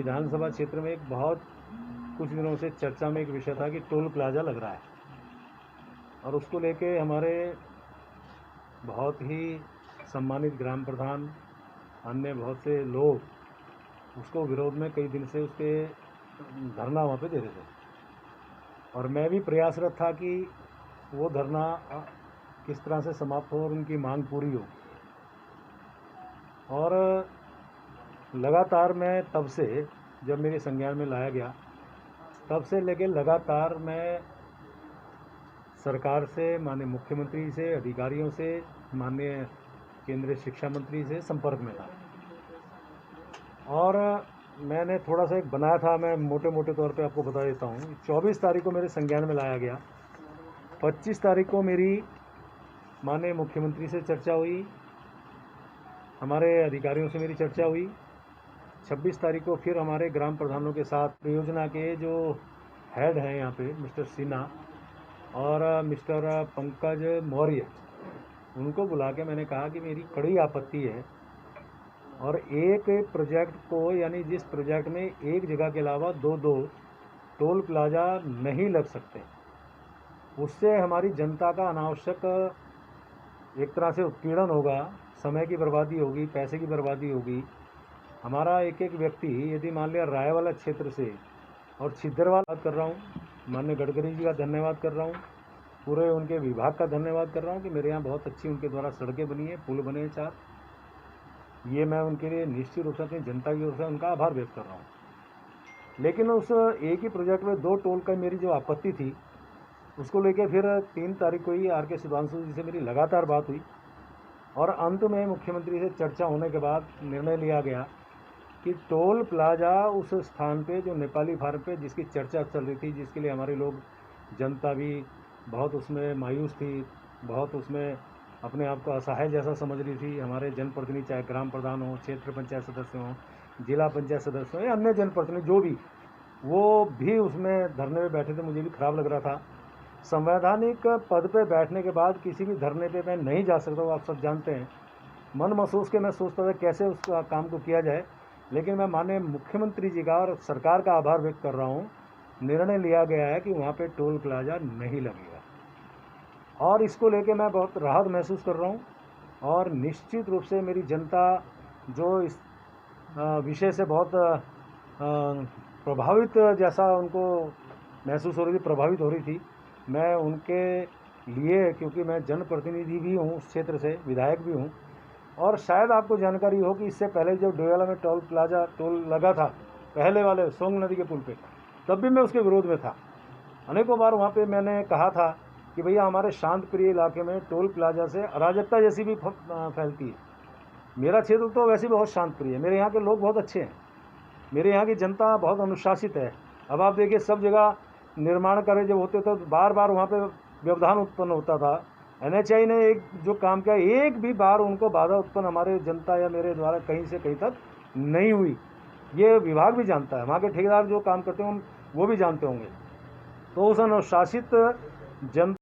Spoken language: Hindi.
विधानसभा क्षेत्र में एक बहुत कुछ दिनों से चर्चा में एक विषय था कि टोल प्लाजा लग रहा है, और उसको लेके हमारे बहुत ही सम्मानित ग्राम प्रधान, अन्य बहुत से लोग उसको विरोध में कई दिन से उसके धरना वहाँ पे दे रहे थे, और मैं भी प्रयासरत था कि वो धरना किस तरह से समाप्त हो और उनकी मांग पूरी हो। और लगातार मैं तब से, जब मेरे संज्ञान में लाया गया, तब से लेके लगातार मैं सरकार से, माननीय मुख्यमंत्री से, अधिकारियों से, माननीय केंद्रीय शिक्षा मंत्री से संपर्क में था। और मैंने थोड़ा सा एक बनाया था, मैं मोटे मोटे तौर पे आपको बता देता हूँ। 24 तारीख को मेरे संज्ञान में लाया गया, 25 तारीख को मेरी माननीय मुख्यमंत्री से चर्चा हुई, हमारे अधिकारियों से मेरी चर्चा हुई। 26 तारीख को फिर हमारे ग्राम प्रधानों के साथ परियोजना के जो हेड हैं यहाँ पे, मिस्टर सिन्हा और मिस्टर पंकज मौर्य, उनको बुला के मैंने कहा कि मेरी कड़ी आपत्ति है, और एक प्रोजेक्ट को, यानी जिस प्रोजेक्ट में एक जगह के अलावा दो टोल प्लाजा नहीं लग सकते, उससे हमारी जनता का अनावश्यक एक तरह से उत्पीड़न होगा, समय की बर्बादी होगी, पैसे की बर्बादी होगी। हमारा एक एक व्यक्ति, यदि मान लिया राय वाला क्षेत्र से और छिद्रवाल बात कर रहा हूँ, माननीय गडकरी जी का धन्यवाद कर रहा हूँ, पूरे उनके विभाग का धन्यवाद कर रहा हूँ कि मेरे यहाँ बहुत अच्छी उनके द्वारा सड़कें बनी हैं, पुल बने हैं 4। ये मैं उनके लिए निश्चित रूप से अपनी जनता की ओर से उनका आभार व्यक्त कर रहा हूँ। लेकिन उस एक ही प्रोजेक्ट में 2 टोल का मेरी जो आपत्ति थी, उसको लेके फिर 3 तारीख को ही आर.के. सुधांशु जी से मेरी लगातार बात हुई, और अंत में मुख्यमंत्री से चर्चा होने के बाद निर्णय लिया गया कि टोल प्लाजा उस स्थान पे, जो नेपाली फार्म पे जिसकी चर्चा चल रही थी, जिसके लिए हमारे लोग, जनता भी बहुत उसमें मायूस थी, बहुत उसमें अपने आप को असहाय जैसा समझ रही थी। हमारे जनप्रतिनिधि, चाहे ग्राम प्रधान हो, क्षेत्र पंचायत सदस्य हों, जिला पंचायत सदस्य हों, या अन्य जनप्रतिनिधि जो भी, वो भी उसमें धरने पे बैठे थे। मुझे भी खराब लग रहा था। संवैधानिक पद पे बैठने के बाद किसी भी धरने पे मैं नहीं जा सकता, वो आप सब जानते हैं। मन महसूस के मैं सोचता था कैसे उस काम को किया जाए, लेकिन मैं माननीय मुख्यमंत्री जी का और सरकार का आभार व्यक्त कर रहा हूँ। निर्णय लिया गया है कि वहाँ पे टोल प्लाजा नहीं लगेगा, और इसको लेके मैं बहुत राहत महसूस कर रहा हूँ। और निश्चित रूप से मेरी जनता, जो इस विषय से बहुत प्रभावित जैसा उनको महसूस हो रही थी, प्रभावित हो रही थी, मैं उनके लिए, क्योंकि मैं जनप्रतिनिधि भी हूँ उस क्षेत्र से, विधायक भी हूँ, और शायद आपको जानकारी हो कि इससे पहले जब डोयाला में टोल लगा था, पहले वाले सोंग नदी के पुल पे, तब भी मैं उसके विरोध में था। अनेकों बार वहाँ पे मैंने कहा था कि भैया हमारे शांत प्रिय इलाके में टोल प्लाजा से अराजकता जैसी भी फैलती है। मेरा क्षेत्र तो वैसे बहुत शांत प्रिय है, मेरे यहाँ के लोग बहुत अच्छे हैं, मेरे यहाँ की जनता बहुत अनुशासित है। अब आप देखिए, सब जगह निर्माण कार्य जब होते तो बार बार वहाँ पे व्यवधान उत्पन्न होता था। NHAI ने एक जो काम किया, एक भी बार उनको बाधा उत्पन्न हमारे जनता या मेरे द्वारा कहीं से कहीं तक नहीं हुई। ये विभाग भी जानता है, वहाँ के ठेकेदार जो काम करते हैं वो भी जानते होंगे। तो उस अनुशासित जनता